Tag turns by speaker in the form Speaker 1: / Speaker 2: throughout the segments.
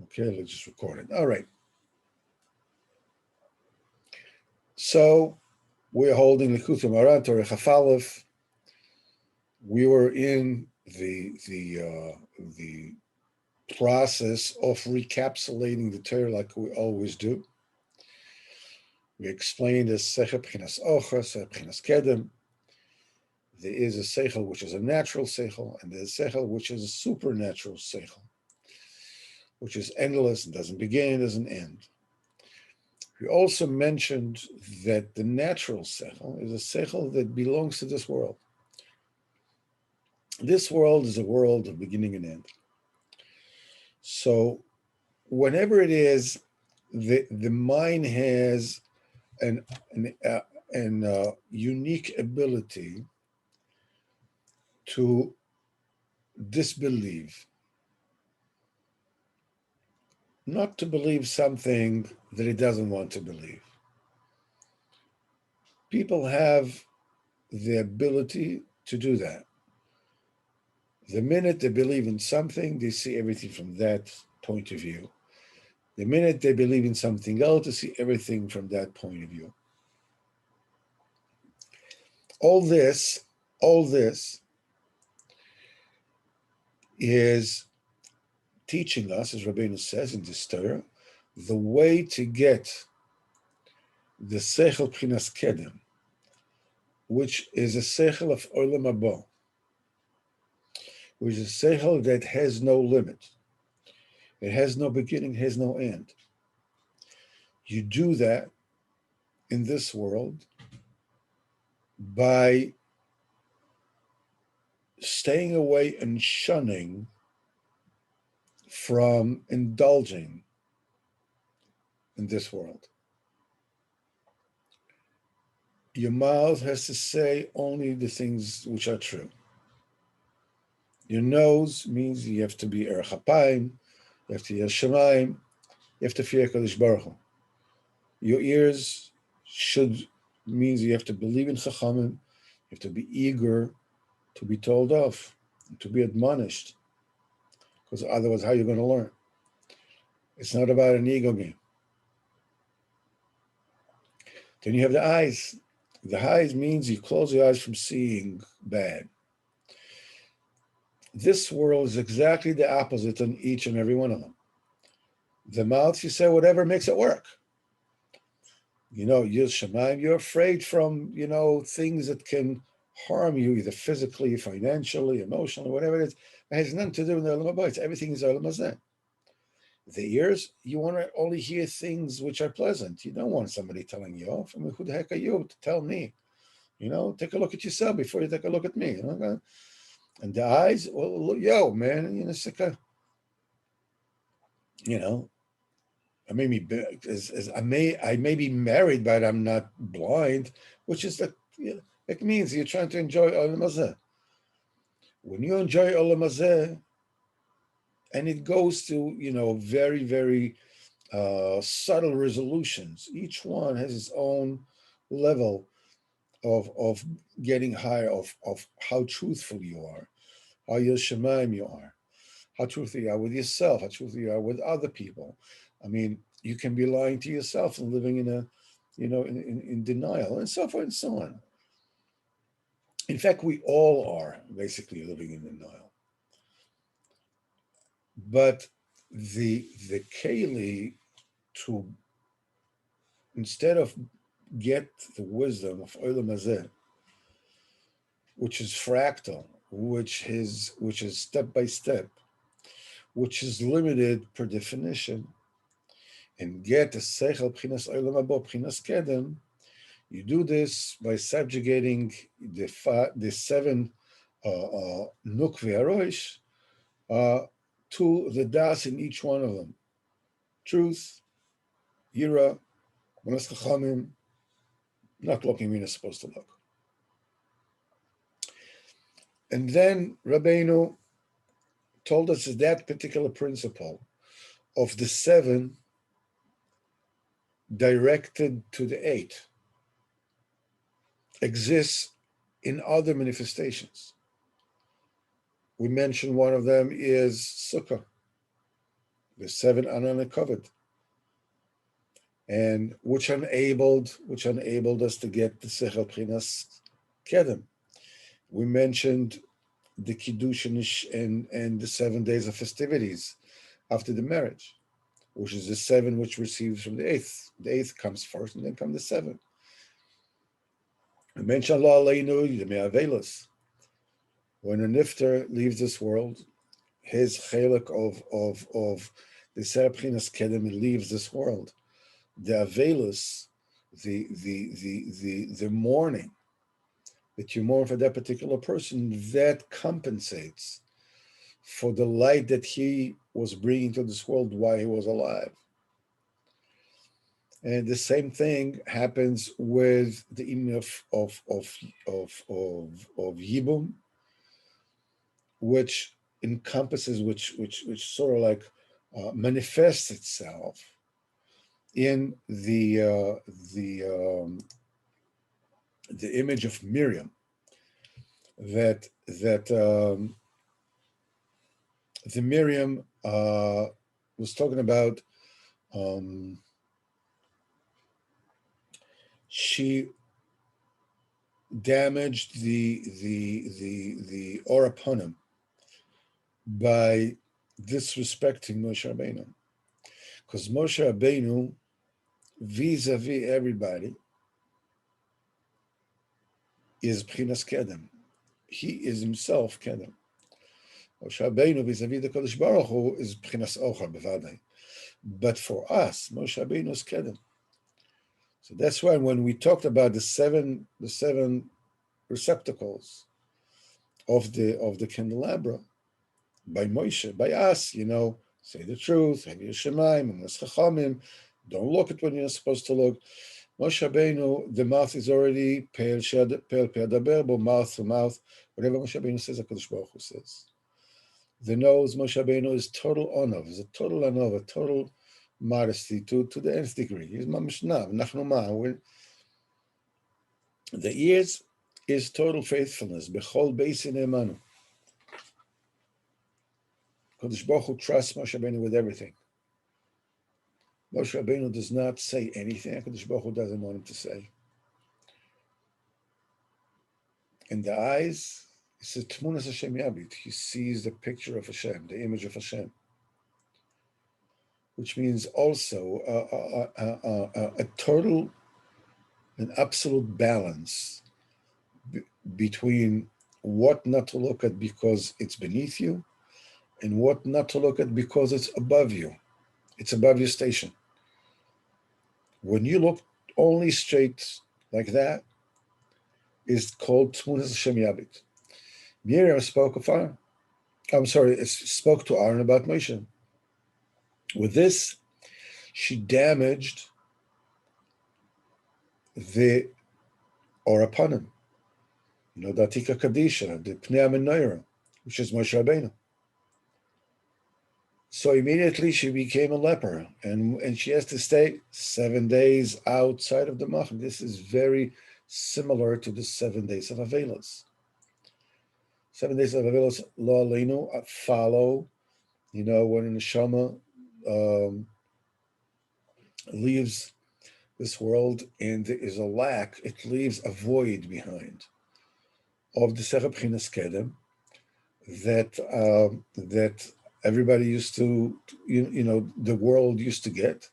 Speaker 1: Okay, let's just record it. All right. So we're holding Likutei Moharan Torah Chaf Aleph. We were in the process of recapsulating the Torah like we always do. We explained as Sechel B'chinas Ocha, Sechel B'chinas Kedem. There is a Sechel which is a natural Sechel, and there's a Sechel which is a supernatural Sechel, which is endless and doesn't begin, doesn't end. We also mentioned that the natural Sechel is a Sechel that belongs to this world. This world is a world of beginning and end. So whenever it is, the mind has an unique ability to disbelieve, not to believe something that it doesn't want to believe. People have the ability to do that. The minute they believe in something, they see everything from that point of view. The minute they believe in something else, they see everything from that point of view. All this is teaching us, as Rabbeinu says in this Torah, the way to get the Sechel B'chinas Kedem, which is a Sechel of Olam Haba, which is a Sechel that has no limit. It has no beginning, has no end. You do that in this world by staying away and shunning from indulging in this world. Your mouth has to say only the things which are true. Your nose means you have to be Erech Hapayim, you have to be Shemayim, you have to fear Kadosh Baruch Hu. Your ears means you have to believe in Chachamim, you have to be eager to be told off, to be admonished, because otherwise how are you going to learn? It's not about an ego game. Then you have the eyes. The eyes means you close your eyes from seeing bad. This world is exactly the opposite on each and every one of them. The mouth, you say whatever makes it work. You're Shemaim, you're afraid from, things that can harm you, either physically, financially, emotionally, whatever it is. It has nothing to do with the Olam Haba. Everything is Olam Hazeh. The ears, you want to only hear things which are pleasant. You don't want somebody telling you off. I mean, who the heck are you to tell me? Take a look at yourself before you take a look at me. And the eyes, well, yo, man, I may be married, but I'm not blind, which is it means you're trying to enjoy Olam Hazeh. When you enjoy Olam Hazeh, and it goes to very, very subtle resolutions. Each one has its own level of getting higher, of how truthful you are, how Yeshemaim you are, how truthful you are with yourself, how truthful you are with other people. I mean, you can be lying to yourself and living in denial, and so forth and so on. In fact, we all are basically living in denial. But the keli to, instead of get the wisdom of Olam Hazeh, which is fractal, which is step by step, which is limited per definition, and get a Sechel B'chinas Olam Haba B'chinas Kedem, you do this by subjugating the seven Nukvi Harosh to the Das in each one of them. Truth, Yira, Manas Chachamim, not looking when you're supposed to look. And then Rabbeinu told us that particular principle of the seven directed to the eight exists in other manifestations. We mentioned one of them is Sukkah. the 7 uncovered, and which enabled us to get the Sechel Pchinas Kedem. We mentioned the Kiddush and the 7 days of festivities after the marriage, which is the 7 which receives from the 8th. The 8th comes first, and then come the 7. We mentioned Allah Aleinu Yemei Avelos. When a nifter leaves this world, his chelik of the Serapchinas Kedem leaves this world. The Avelos, the mourning that you mourn for that particular person, that compensates for the light that he was bringing to this world while he was alive. And the same thing happens with the evening of Yibum, which encompasses, which sort of like manifests itself in the image of Miriam, that the Miriam was talking about. She damaged the Oraponim by disrespecting Moshe Rabbeinu, because Moshe Rabbeinu, vis-a-vis everybody, is Bchinas Kedem. He is himself Kedem. Moshe Rabbeinu, vis-a-vis the Kodesh Baruch Hu, is Bchinas Ochar Bevadai. But for us, Moshe Rabbeinu is Kedem. So that's why when we talked about the seven receptacles of the candelabra, by Moshe, by us, say the truth, have your shemaim, chachamim, don't look at when you're supposed to look. Moshe Rabbeinu, the mouth is already pale pe'adaber, mouth to mouth. Whatever Moshe Rabbeinu says, HaKadosh Baruch Hu says. The nose, Moshe Rabbeinu, is total honor, is a total honor, a total modesty to the nth degree. He's mamishnav, nachnuma. The ears is total faithfulness. Bechol beisin emanu. Kodesh Baruch Hu trusts Moshe Rabbeinu with everything. Moshe Rabbeinu does not say anything Kodesh Baruch Hu doesn't want him to say. In the eyes, it's a tmunas Hashem Yabit. He sees the picture of Hashem, the image of Hashem, which means also a total, an absolute balance between what not to look at because it's beneath you, and what not to look at because it's above you. It's above your station. When you look only straight like that, is called Tmunas Hashem Yabit. Miriam spoke to Aaron about Moshe. With this, she damaged the Orapanim, the Atika Kadisha, the Pnei HaMenorah, which is Moshe Rabbeinu. So immediately she became a leper, and she has to stay 7 days outside of the Machane. This is very similar to the 7 days of Avelos. 7 days of Avelos, Lo Aleinu, follow, when a neshama leaves this world and there is a lack, it leaves a void behind of the Sechel Pchinas Kedem that everybody used to, the world used to get.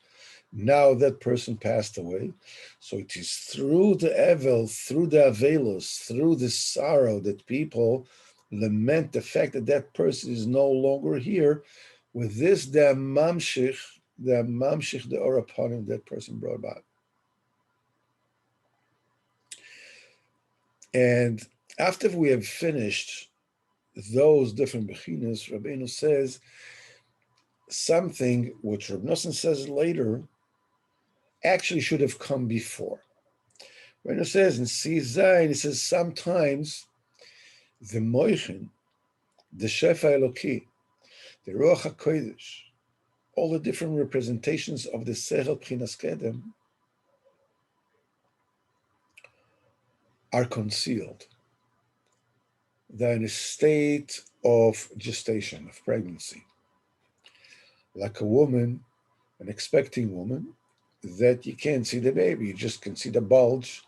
Speaker 1: Now that person passed away. So it is through the Evel, through the Avelos, through the sorrow that people lament the fact that that person is no longer here. With this, the mamshich, the Orapanim that person brought about. And after we have finished those different bechinas, Rabbeinu says something which Reb Nosson says later actually should have come before. Rabbeinu says in Sif Zayin, he says sometimes the Moichin, the Shefa Eloki, the Ruach HaKodesh, all the different representations of the Sechel Pchinas Kedem are concealed. They're in a state of gestation, of pregnancy. like a woman, an expecting woman, that you can't see the baby, you just can see the bulge,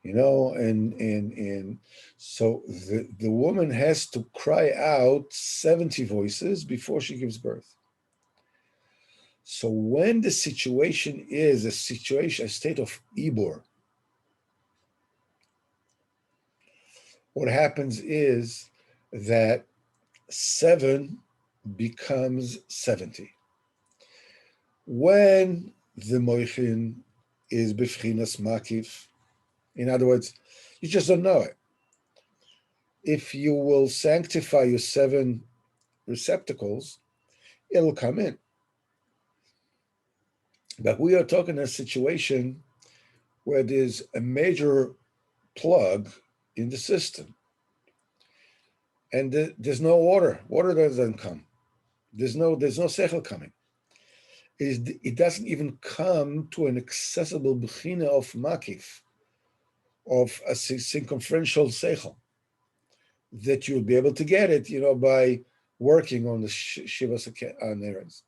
Speaker 1: and so the woman has to cry out 70 voices before she gives birth. So when the situation is a state of ibor, what happens is that 7 becomes 70. When the moichin is bifchinas makif, in other words, you just don't know it. If you will sanctify your 7 receptacles, it'll come in. But we are talking a situation where there's a major plug in the system, and there's no water. Water doesn't come. There's no sechel coming. It doesn't even come to an accessible bechina of makif, of a circumferential sechel, that you'll be able to get it, by working on the shivas nerons.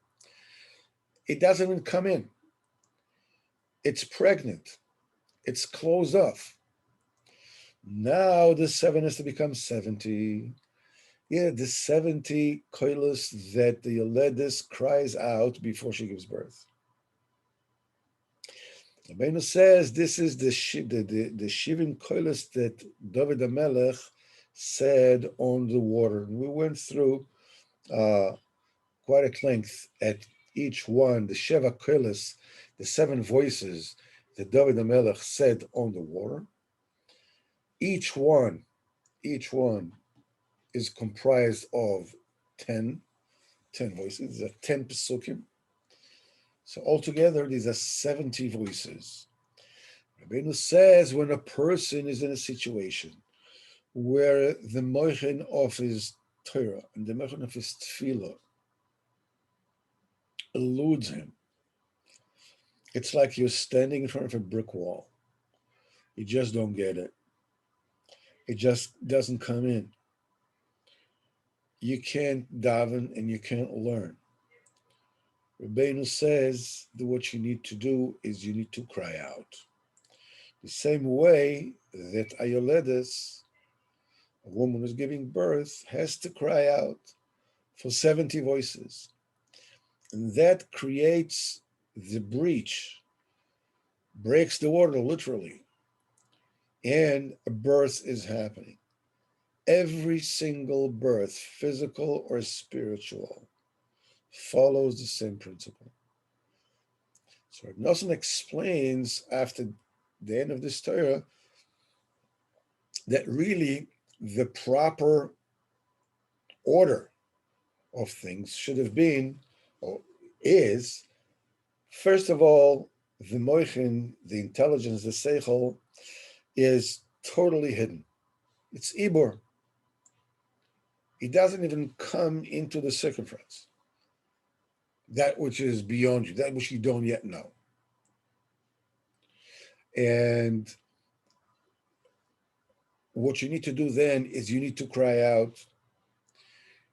Speaker 1: It doesn't even come in. It's pregnant. It's closed off. Now the 7 has to become 70. Yeah, the 70 koilos that the Yoledis cries out before she gives birth. Rabbeinu says this is the Shivim koilos that David HaMelech said on the water. And we went through quite at length at each one, the Sheva koilos, the 7 voices that David HaMelech said on the water. Each one is comprised of 10 voices. These are 10 pesukim. So altogether, these are 70 voices. Rabbeinu says when a person is in a situation where the moichin of his Torah and the moichin of his tefillah eludes him, it's like you're standing in front of a brick wall. You just don't get it. It just doesn't come in. You can't daven and you can't learn. Rabbeinu says that what you need to do is you need to cry out. The same way that a yoledes, a woman who's giving birth, has to cry out for 70 voices. And that creates the breach, breaks the water literally, and a birth is happening. Every single birth, physical or spiritual, follows the same principle. So Reb Nosson explains after the end of this Torah that really the proper order of things should have been, or is, first of all, the moichin, the intelligence, the seichel, is totally hidden. It's ibor. It doesn't even come into the circumference. That which is beyond you, that which you don't yet know. And what you need to do then is you need to cry out.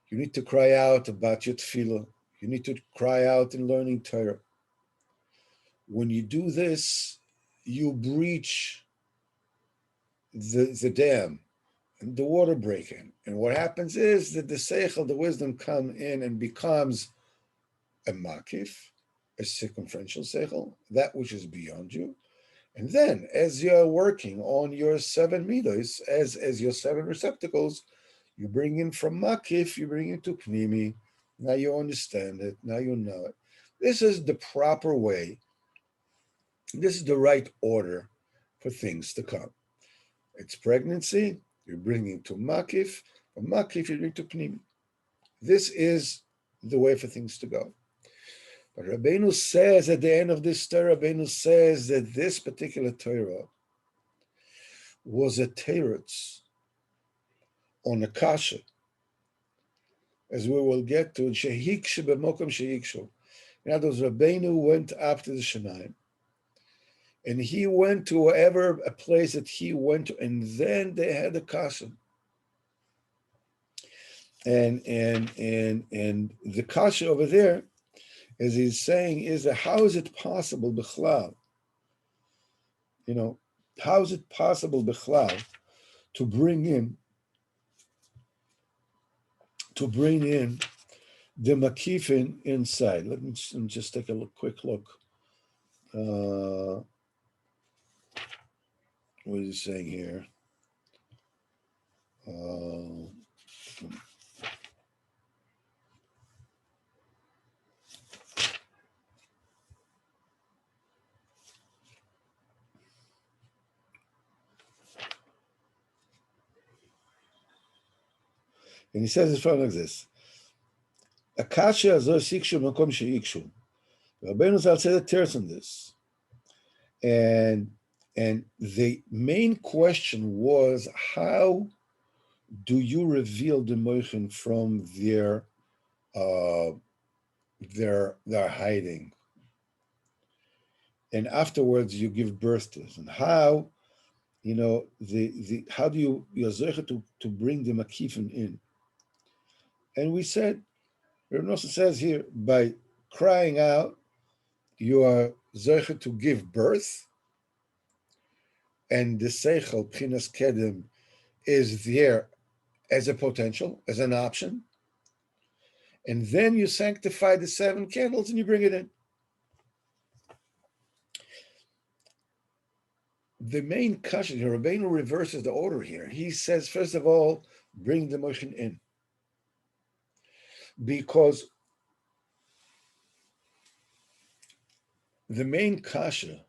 Speaker 1: You need to cry out about your tefillah. You need to cry out in learning Torah. When you do this, you breach the dam and the water breaking. And what happens is that the seichel, the wisdom, come in and becomes a makif, a circumferential seichel, that which is beyond you. And then, as you're working on your 7 midos, as your 7 receptacles, you bring in from makif, you bring it to pnimi. Now you understand it. Now you know it. This is the proper way. This is the right order for things to come. It's pregnancy, you're bringing to makif. From makif, you bring to pnimi. This is the way for things to go. But Rabbeinu says at the end of this Torah, Rabbeinu says that this particular Torah was a teretz on a kasha, as we will get to, shehikshe b'mokom shehikshu. In other words, Rabbeinu went up to the Shemaim, and he went to wherever a place that he went to, and then they had a kasha. And the kasha over there as he's saying, is that how is it possible, Bichlal? How is it possible, Bichlal, to bring in the Makifin inside? Let me just take a quick look. What is he saying here? And he says it's like this. Akasha azo sikshu makom sheikshu. Rabbeinu Zal said a tears on this. And the main question was, how do you reveal the moichin from their hiding? And afterwards you give birth to it. And how, how do you to bring the makifin in? And we said, Rabbi Nosson says here, by crying out, you are zeicha to give birth, and the seichel pchinas kedem is there as a potential, as an option, and then you sanctify the 7 candles and you bring it in. The main kasha here, Rabbeinu reverses the order here. He says, first of all, bring the motion in, because the main kasha,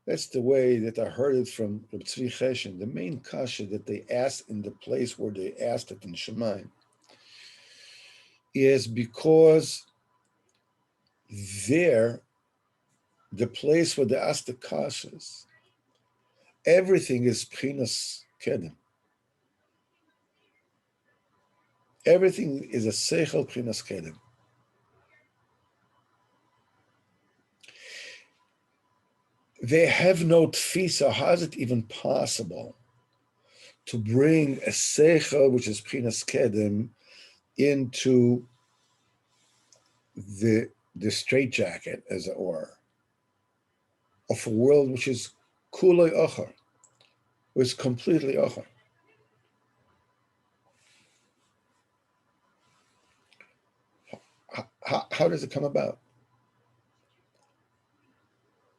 Speaker 1: that's the way that I heard it from Reb Tzvi Cheshen, the main kasha that they asked in the place where they asked it in Shemayim is because there, the place where they asked the kashas, everything is Pchinas Kedem. Everything is a Seichel Pchinas Kedem. They have no tfisa. How is it even possible to bring a Seichel, which is Pchinas Kedem, into the straitjacket, as it were, of a world which is Kulei Ochar, was completely Ochar? How does it come about?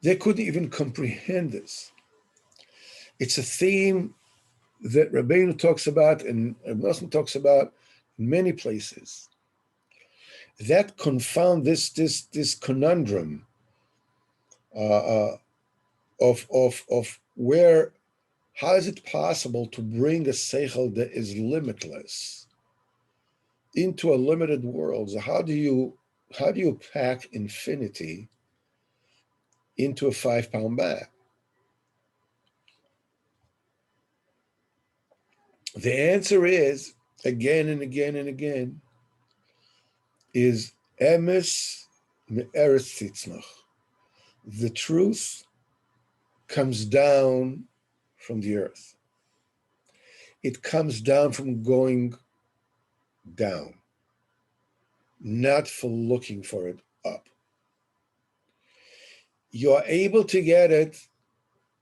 Speaker 1: They couldn't even comprehend this. It's a theme that Rabbeinu talks about and Rabbi Nosson talks about in many places. That confound this conundrum of where, how is it possible to bring a seichel that is limitless into a limited world? So how do you pack infinity into a 5-pound bag? The answer is, again and again and again, is emes me'eretz titznach. The truth comes down from the earth. It comes down from going down, not for looking for it up. You're able to get it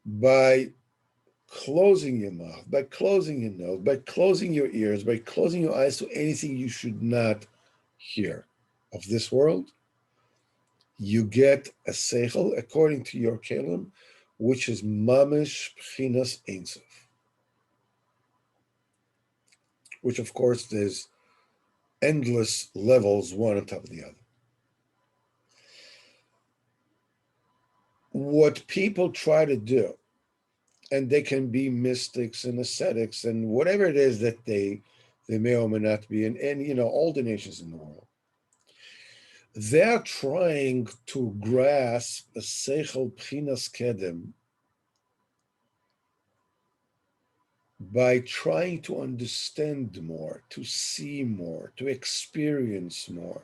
Speaker 1: by closing your mouth, by closing your nose, by closing your ears, by closing your eyes to anything you should not hear of this world. You get a seichel according to your kelim, which is mamish pchinas ein sof, which of course there's endless levels, one on top of the other. What people try to do, and they can be mystics and ascetics and whatever it is that they may or may not be, and all the nations in the world, they're trying to grasp a seichel pchinas kedem by trying to understand more, to see more, to experience more.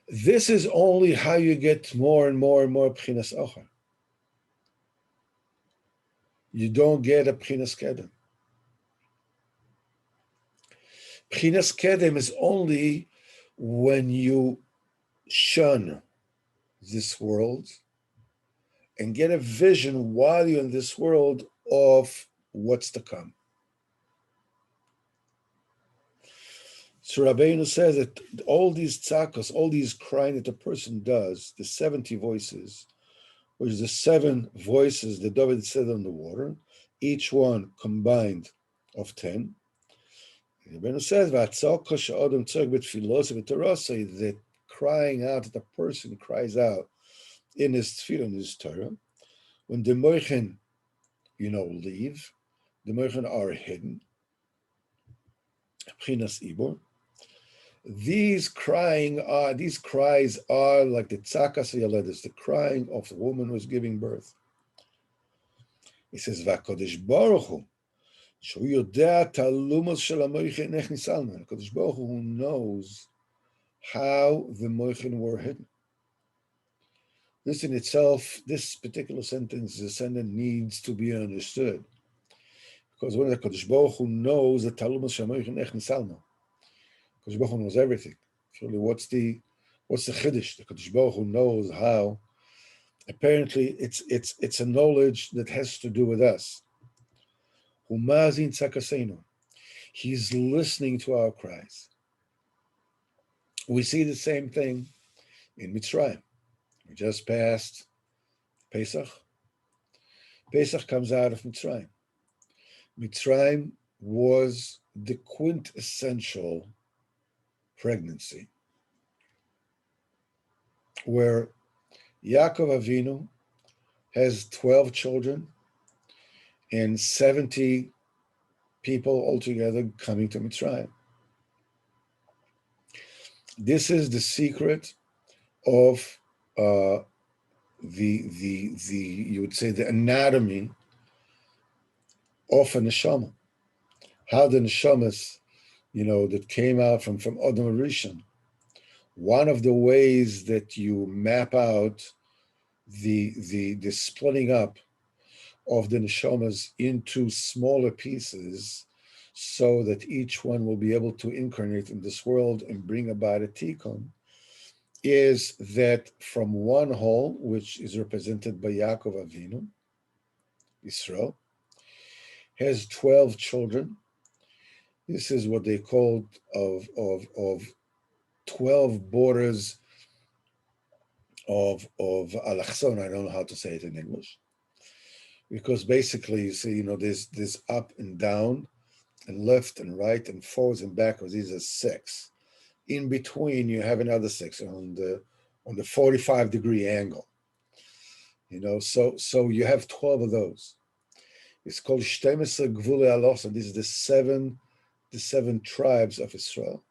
Speaker 1: This is only how you get more and more and more pchinas ochar. You don't get a pchinas kedem. Pchinas kedem is only when you shun this world and get a vision while you're in this world of what's to come. So Rabbeinu says that all these tzakos, all these crying that a person does, the 70 voices, which is the 7 voices that David said on the water, each one combined of 10. Rabbeinu says that crying out, that the person cries out in his tefillah, in his Torah, when the moichen, leave, the moichen are hidden. Pchinas ibor. These cries are like the tzakas yaledes, the crying of the woman who is giving birth. He says, "V'Kodesh Baruch Hu, shu yodea talumos shel hamoichin ech nisalman." Kodesh Baruch Hu, who knows how the moichin were hidden. This in itself, this particular sentence, the sentence needs to be understood, because when the Kodesh Baruch Hu knows the talumos shel hamoichin ech nisalman, Kodesh Baruch Hu knows everything. Surely, what's the chiddush? The Kodesh Baruch Hu knows how. Apparently, it's a knowledge that has to do with us. Humazin tzakasenu. He's listening to our cries. We see the same thing in Mitzrayim. We just passed Pesach. Pesach comes out of Mitzrayim. Mitzrayim was the quintessential pregnancy, where Yaakov Avinu has 12 children and 70 people altogether coming to Mitzrayim. This is the secret of the you would say the anatomy of a neshama. How the neshamas, that came out from Adam Rishon. One of the ways that you map out the splitting up of the neshamas into smaller pieces, so that each one will be able to incarnate in this world and bring about a tikkun, is that from one whole, which is represented by Yaakov Avinu, Yisrael, has 12 children. This is what they called of 12 borders of Alachson. I don't know how to say it in English. Because basically, you see, there's up and down, and left and right and forwards and backwards. These are 6. In between, you have another 6 on the 45-degree angle. So you have 12 of those. It's called Shtemesar Gvulei Alos, and this is the seven tribes of Israel.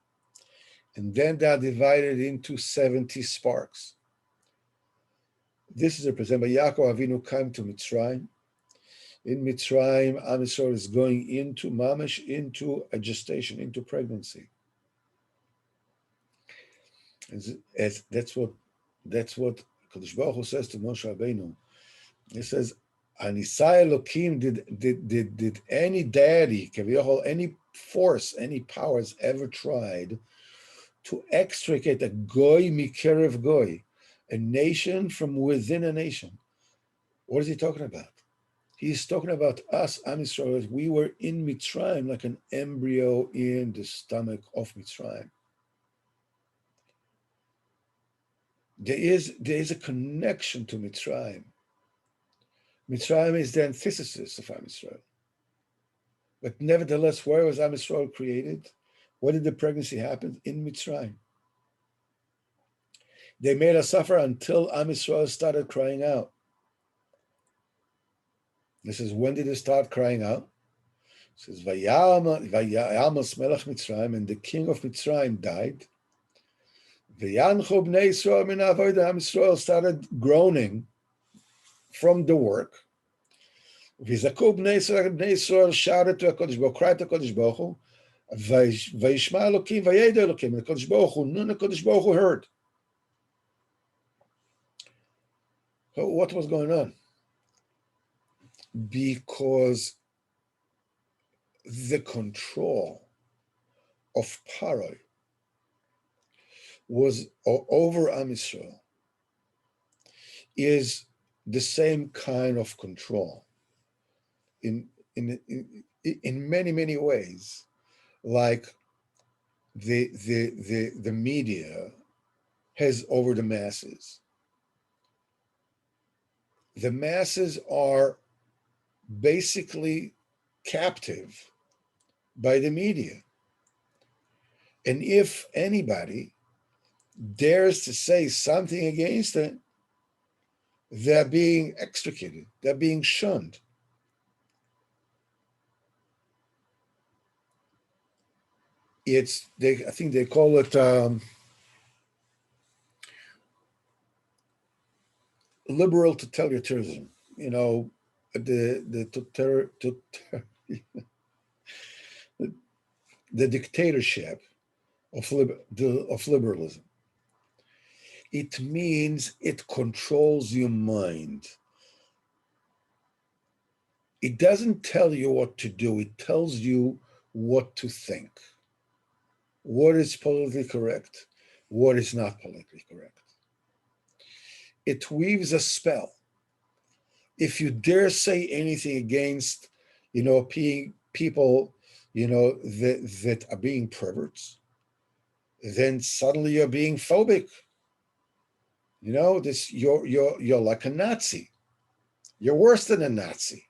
Speaker 1: And then they are divided into 70 sparks. This is represented by Yaakov Avinu came to Mitzrayim. In Mitzrayim, Am Yisrael is going into mamash, into a gestation, into pregnancy. That's what Kadosh Baruch Hu says to Moshe Rabbeinu. He says, "Anisai Elokim, did any deity, any force, any powers ever tried to extricate a goy mikerev goy, a nation from within a nation?" What is he talking about? He's talking about us, Am Yisrael. We were in Mitzrayim like an embryo in the stomach of Mitzrayim. There is a connection to Mitzrayim. Mitzrayim is the antithesis of Am Yisrael. But nevertheless, where was Am Yisrael created? Where did the pregnancy happen? In Mitzrayim. They made us suffer until Am Yisrael started crying out. This is, when did they start crying out? It says, Vayamas Melech Mitzrayim, and the king of Mitzrayim died. V'yanchu bnei Yisrael min avodah. Am Yisrael started groaning from the work. V'zaku bnei Yisrael shouted to HaKadosh Baruch Hu, cried to HaKadosh Baruch Hu, Vayishma Elokim, Vayeda Elokim, and HaKadosh Baruch Hu, none HaKadosh Baruch Hu heard. So what was going on? Because the control of Paroi was over Am Yisrael is the same kind of control in in many many ways, like the media has over the masses. The masses are basically captive by the media. And if anybody dares to say something against it, they're being extricated, they're being shunned. I think they call it liberal totalitarianism. You know, the dictatorship of liberalism. It means it controls your mind. It doesn't tell you what to do. It tells you what to think. What is politically correct? What is not politically correct? It weaves a spell. If you dare say anything against, people, that are being perverts, then suddenly you're being phobic. You're like a Nazi. You're worse than a Nazi.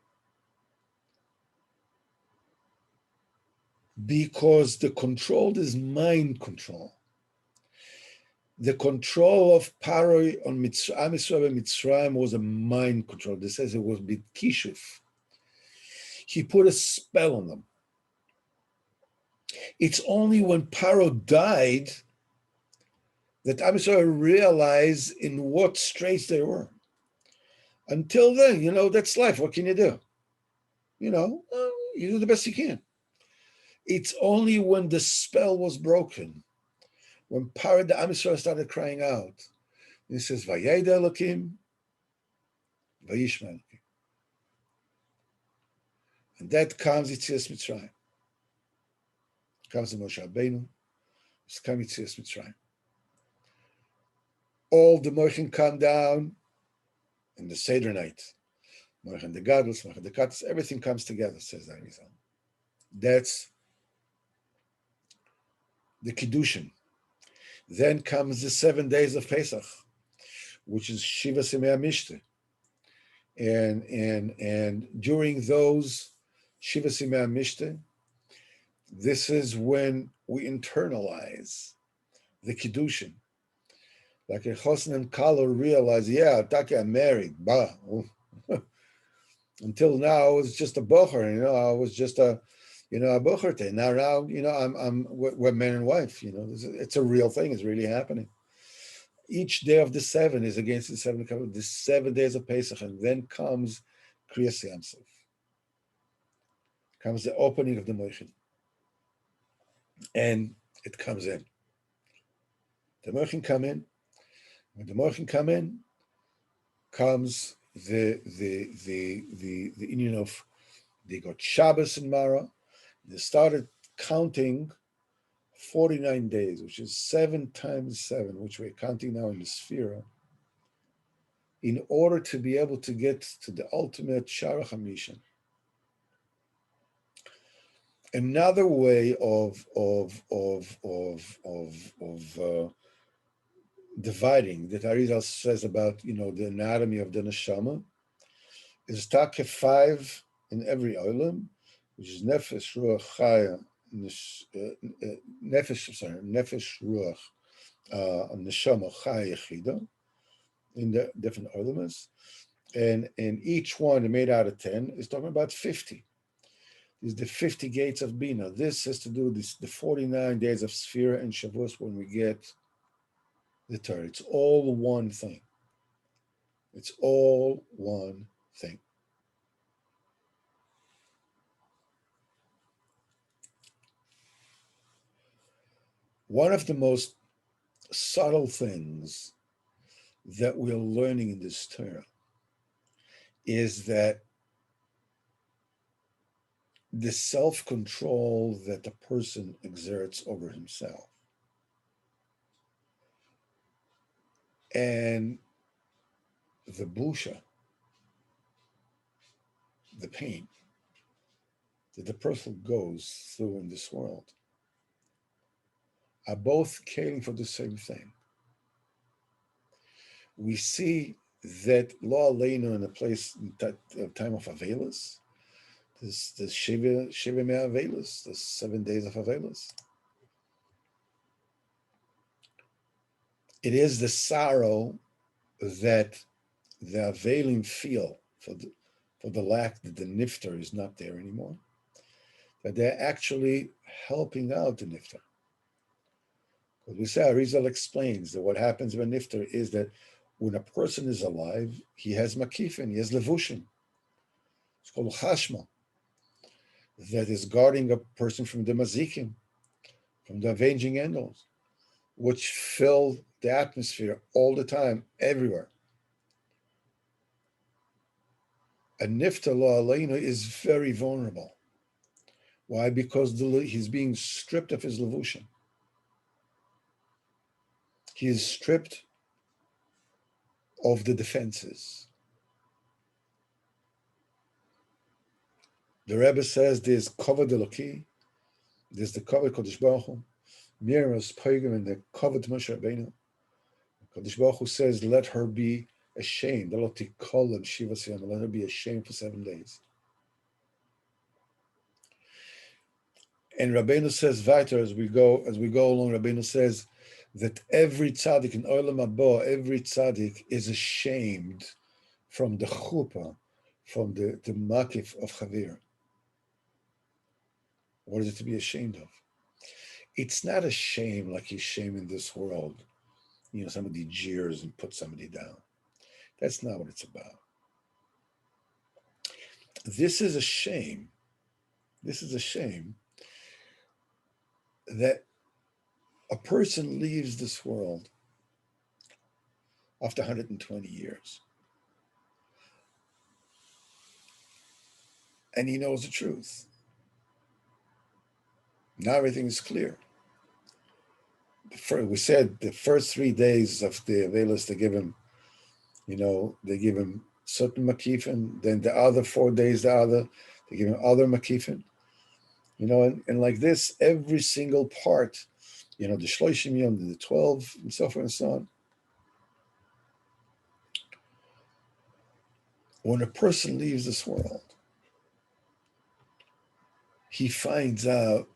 Speaker 1: Because the control is mind control. The control of Paro on Am Yisrael and Mitzrayim was a mind control. This says it was B'kishuf. He put a spell on them. It's only when Paro died that Am Yisrael realized in what straits they were. Until then, that's life. What can you do? You do the best you can. It's only when the spell was broken, when Paro, the Am Yisrael started crying out, he says, Vayeda Elokim, Vayishma Elokim. And that comes Yetzias Mitzrayim. Comes the Moshe Rabbeinu, it's coming Yetzias Mitzrayim. All the Moichin come down in the Seder night. Moichin the Gadlus, Moichin the Katas, everything comes together, says the Arizal. That's the Kiddushin. Then comes the 7 days of Pesach, which is Shiva Simei Mishte. And during those Shiva Simei Mishte, this is when we internalize the Kiddushin. Like a Chosn and Kala realize, I'm married. Bah. Until now, I was just a bocher. I was just a bocher. Now, we're man and wife. It's a real thing. It's really happening. Each day of the 7 is against the 7 days of Pesach, and then comes Kriyas Yamsuf. Comes the opening of the Moichin, and it comes in. The Moichin come in. When the Moichin come in, comes the union of they got Shabbos and Mara. They started counting 49 days, which is 7 times 7, which we're counting now in the Sphira, in order to be able to get to the ultimate Shara HaMishan. Another way of dividing that Arizal says about the anatomy of the neshama is take 5 in every olam, which is nefesh ruach chaya, nefesh ruach neshama chaya yechida in the different olamas, and each one made out of 10 is talking about 50. Is the 50 gates of Bina. This has to do with the 49 days of Sphira and Shavuos when we get the Torah. It's all one thing. It's all one thing. One of the most subtle things that we're learning in this Torah is that the self-control that the person exerts over himself And the busha, the pain that the person goes through in this world, are both caring for the same thing. We see that Lo Aleinu in a place in time of Avelis, this Shiva Mea Avelis, the 7 days of Avelis. It is the sorrow that the Avelim feel for the lack that the Nifter is not there anymore, that they're actually helping out the Nifter. Because we say, Arizal explains that what happens with Nifter is that when a person is alive, he has makifin, he has levushim. It's called chashma, that is guarding a person from the mazikim, from the avenging angels, which fill the atmosphere all the time, everywhere. A nifta lo aleinu is very vulnerable. Why? Because he's being stripped of his levushim. He is stripped of the defenses. The Rebbe says there's kavod Eloki, there's the kavod Kodesh Baruch Hu, Miriam's pagan and the kavod Moshe Rabbeinu. Kodesh Baruch Hu says, let her be ashamed. Let her be ashamed for 7 days. And Rabbeinu says weiter as we go along. Rabbeinu says that every tzaddik in Olam Haba, every tzaddik is ashamed from the chuppah, from the makif of Chavir. What is it to be ashamed of? It's not a shame like you shame in this world. You know, somebody jeers and puts somebody down. That's not what it's about. This is a shame. This is a shame that a person leaves this world after 120 years. And he knows the truth. Now everything is clear. We said the first 3 days of the Avelis, they give him certain makifin, then the other 4 days, they give him other makifin. And like this, every single part, the Shloshim Yom, the 12, and so forth and so on. When a person leaves this world, he finds out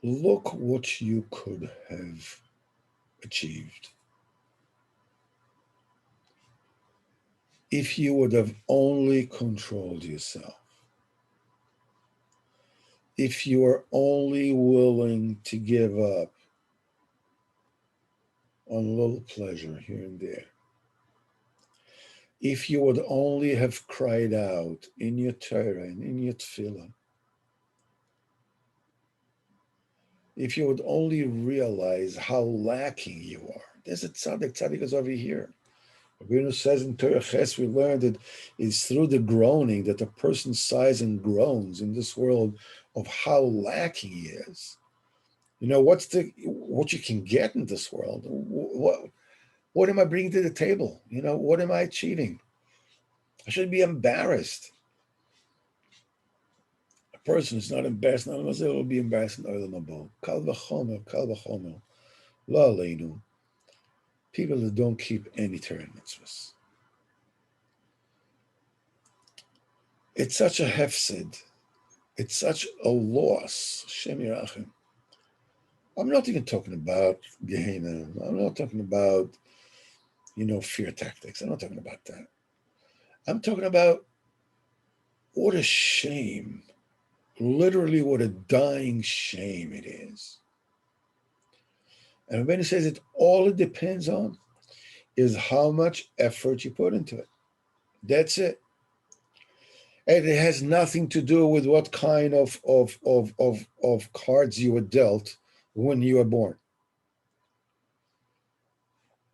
Speaker 1: look what you could have achieved if you would have only controlled yourself. If you are only willing to give up on a little pleasure here and there. If you would only have cried out in your Torah and in your tefillah. If you would only realize how lacking you are. There's a tzaddik. Tzaddik is over here. Rabbeinu says in Torah Ches, we learned that it's through the groaning that a person sighs and groans in this world of how lacking he is. What you can get in this world? What am I bringing to the table? What am I achieving? I should be embarrassed. A person who's not embarrassed, will be embarrassed in Olam Haba. Kal v'chomer, lo aleinu. People that don't keep any Torah mitzvahs. It's such a hefsid. It's such a loss. Shem Yirachim. I'm not even talking about Gehenna. I'm not talking about, fear tactics. I'm not talking about that. I'm talking about what a shame. Literally what a dying shame it is. And Rabbeinu says all it depends on is how much effort you put into it. That's it. And it has nothing to do with what kind of cards you were dealt when you were born.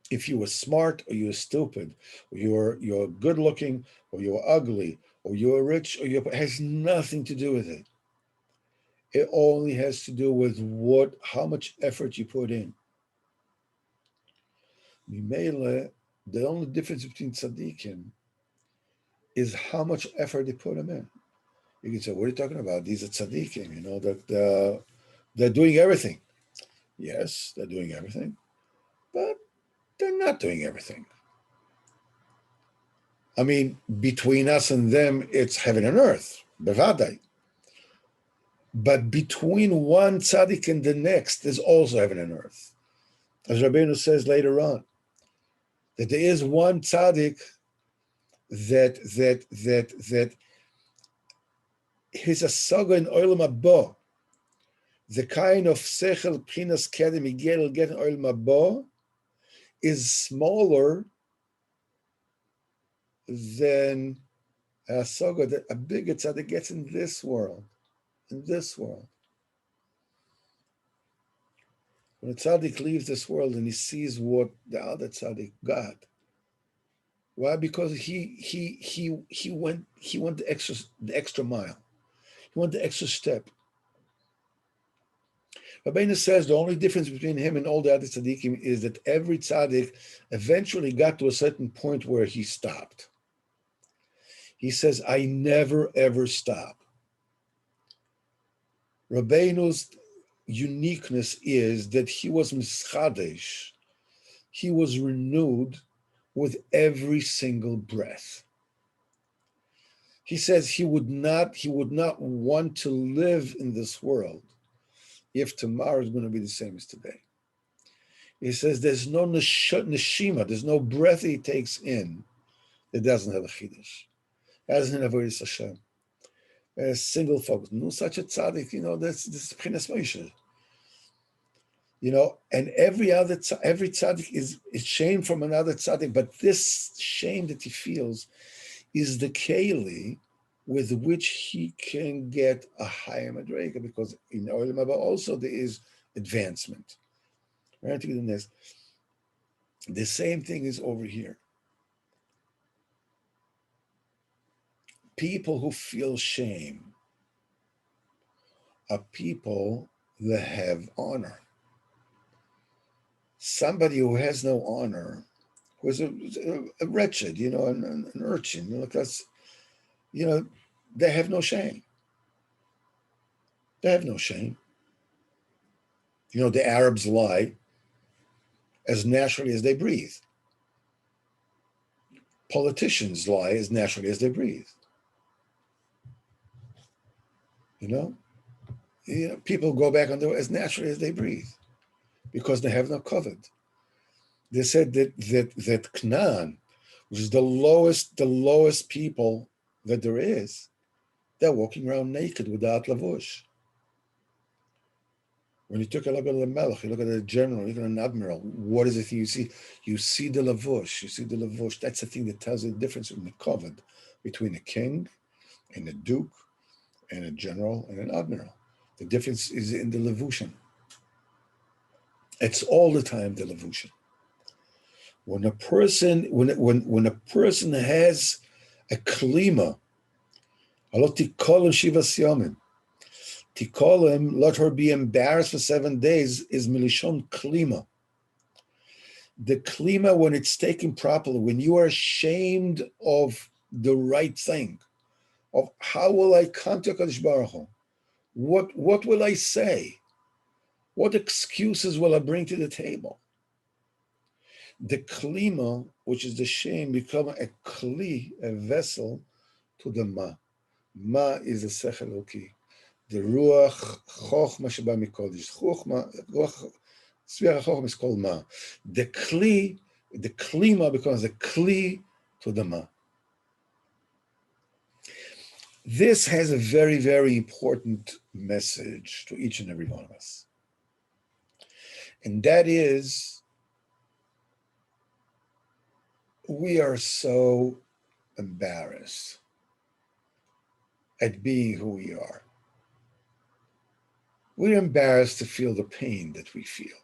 Speaker 1: If you were smart or you were stupid, or you're good looking, or you're ugly, or you're rich, it has nothing to do with it. It only has to do with how much effort you put in. Mimele, the only difference between tzaddikim is how much effort they put them in. You can say, what are you talking about? These are tzaddikim, that they're doing everything. Yes, they're doing everything, but they're not doing everything. I mean, between us and them, it's heaven and earth, bevadai. But between one tzaddik and the next, there's also heaven and earth. As Rabbeinu says later on, that there is one tzaddik that his asaga in olam haba, the kind of sechel pchinas kedem igel get in olam haba, is smaller than a asaga that a bigger tzaddik gets in this world. In this world, when a tzaddik leaves this world and he sees what the other tzaddik got, why? Because he went the extra mile. He went the extra step. Rabbeinu says the only difference between him and all the other tzaddikim is that every tzaddik eventually got to a certain point where he stopped. He says, I never ever stop. Rabbeinu's uniqueness is that he was mischadesh. He was renewed with every single breath. He says he would not want to live in this world if tomorrow is going to be the same as today. He says there's no neshima, there's no breath he takes in that doesn't have a chiddush, doesn't have a avodas Hashem. A single focus. No such a tzaddik, this is Pchinas Moshe. And every tzaddik is shame from another tzaddik, but this shame that he feels is the keli with which he can get a higher madrega, because in Olam Haba also there is advancement. Right? The same thing is over here. People who feel shame are people that have honor. Somebody who has no honor, who is a wretched, an urchin, they have no shame. They have no shame. The Arabs lie as naturally as they breathe. Politicians lie as naturally as they breathe. People go back on as naturally as they breathe because they have no covet. They said that Canaan, which is the lowest people that there is, they're walking around naked without lavush. When you took a look at the melech, you look at a general, even an admiral, what is the thing you see? You see the lavush. You see the lavush. That's the thing that tells you the difference in the covet between a king and a duke and a general and an admiral. The difference is in the levushim. It's all the time the levushim. When a person has a klima, alot tikolim shivas yomim, tikolim, let her be embarrassed for 7 days, is milishon klima. The klima, when it's taken properly, when you are ashamed of the right thing, of how will I come to Kadosh Baruch Hu? What will I say? What excuses will I bring to the table? The klima, which is the shame, become a kli, a vessel, to the ma. Ma is the sechel eloki. The ruach chochma sheba mikodesh. Ruach tzviach chochma is called ma. The klima becomes a kli to the ma. This has a very, very important message to each and every one of us. And that is, we are so embarrassed at being who we are. We're embarrassed to feel the pain that we feel.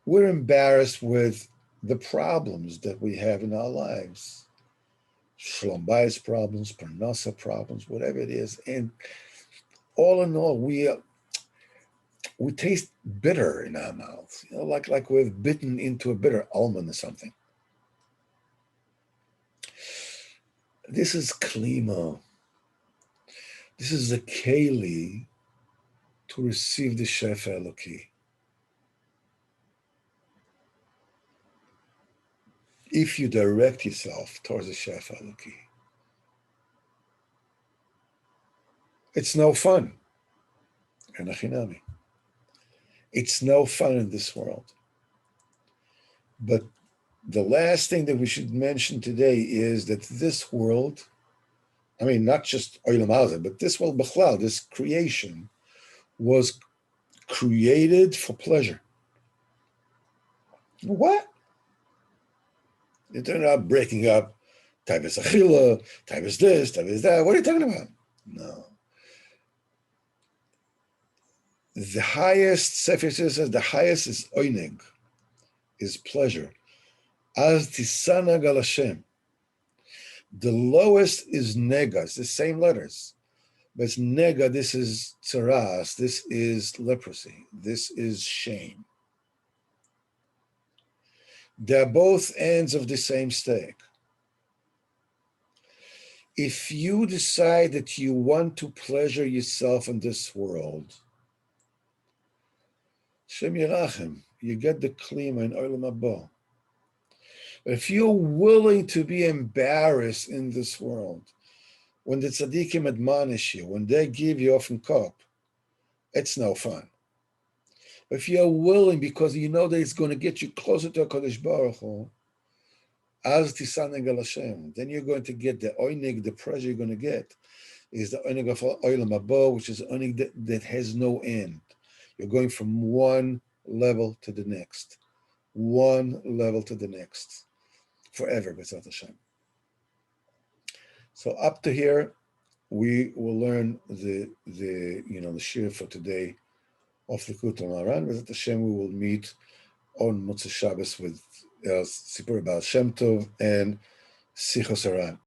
Speaker 1: We're embarrassed with the problems that we have in our lives. Shalom bayis problems, parnasa problems, whatever it is. And all in all, we taste bitter in our mouths, like we've bitten into a bitter almond or something. This is klima. This is the keli to receive the shefa eloki. If you direct yourself towards the shefa eloki, it's no fun. It's no fun in this world. But the last thing that we should mention today is that this world, I mean, not just Olam Hazeh, but this world, Bechlal, this creation, was created for pleasure. What? You're not breaking up. Type is achila, type is this, type is that. What are you talking about? No. The highest, Sefer says, the highest is oineg, is pleasure. As tisana gal Hashem. The lowest is nega. It's the same letters. But it's nega, this is tsaras, this is leprosy, this is shame. They're both ends of the same stake. If you decide that you want to pleasure yourself in this world, Shem Yerachem, you get the klima in Olam Haba. If you're willing to be embarrassed in this world, when the tzaddikim admonish you, when they give you often cup, it's no fun. If you're willing, because you know that it's going to get you closer to HaKadosh Baruch Hu, as Tisan Gal Hashem, then you're going to get the oinig, the pleasure you're going to get is the oinig of Olam Haba, which is oinig that has no end. You're going from one level to the next, one level to the next, forever, B'ezrat Hashem. So up to here, we will learn the shir for today of Likutei Moharan. B'ezrat Hashem, we will meet on Motzei Shabbos with Sipur Baal Shem Tov and Sichos Haran.